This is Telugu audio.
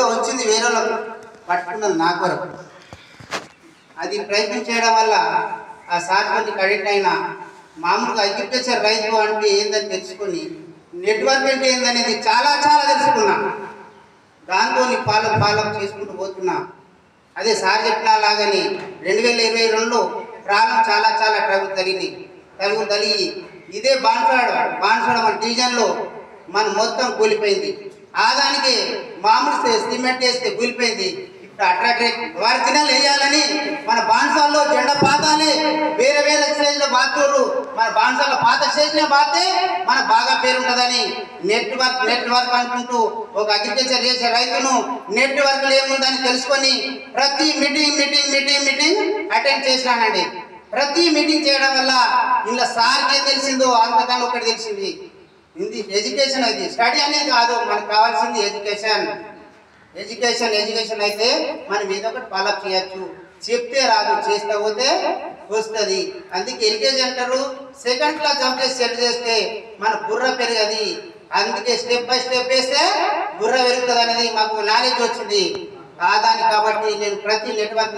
ఏదో వచ్చింది వేరే వాళ్ళకు పట్టుకున్నది నా కొరకు. అది ప్రయత్నం చేయడం వల్ల ఆ సార్ కొంచెం క్రెడిట్ అయినా మామూలుగా అగ్రికల్చర్ రైతు అంటే ఏందని తెలుసుకొని నెట్వర్క్ అంటే ఏందనేది చాలా చాలా తెలుసుకున్నా. దాంతో ఫాలోఅప్ చేసుకుంటూ పోతున్నా. అదే సార్ చెప్పిన లాగానే 2022లో ప్రాబ్లం చాలా చాలా ట్రబుల్ తగిలి ఇదే బాన్సాడ మన డివిజన్లో మనం మొత్తం కూలిపోయింది. ఆదానికి మామూలు సిమెంట్ వేస్తే కూలిపోయింది. ఇప్పుడు అట్రాక్ట్ ఒరిజినల్ వేయాలని మన బాన్సాల్లో జెండా పాతాలి. వేరే వేరే స్టేజ్లో బాతురు, మన బాన్సాల్లో పాత స్టేజ్లో బాతే మన బాగా పేరు ఉంటుందని నెట్వర్క్ అనుకుంటూ ఒక అగ్రికల్చర్ చేసే రైతును నెట్వర్క్లు ఏముందని తెలుసుకొని ప్రతి మీటింగ్ అటెండ్ చేసినానండి. ప్రతి మీటింగ్ చేయడం వల్ల ఇలా సార్కి ఏం తెలిసిందో అంతకన్నా ఒకటి తెలిసింది. ఇది ఎడ్యుకేషన్, అది స్టడీ అనేది కాదు, మనకు కావాల్సింది ఎడ్యుకేషన్ అయితే మనం ఏదో ఒకటి ఫాలోఅప్ చేయొచ్చు. చెప్తే రాదు, చేస్తే పోతే వస్తుంది. అందుకే ఎల్కేజీ అంటారు, సెకండ్ క్లాస్ కంప్లీట్ సెట్ చేస్తే మన బుర్ర పెరగది. అందుకే స్టెప్ బై స్టెప్ వేస్తే బుర్ర పెరుగుతుంది అనేది మాకు నాలెడ్జ్ వచ్చింది. దానికి కాబట్టి నేను ప్రతి నెట్వర్క్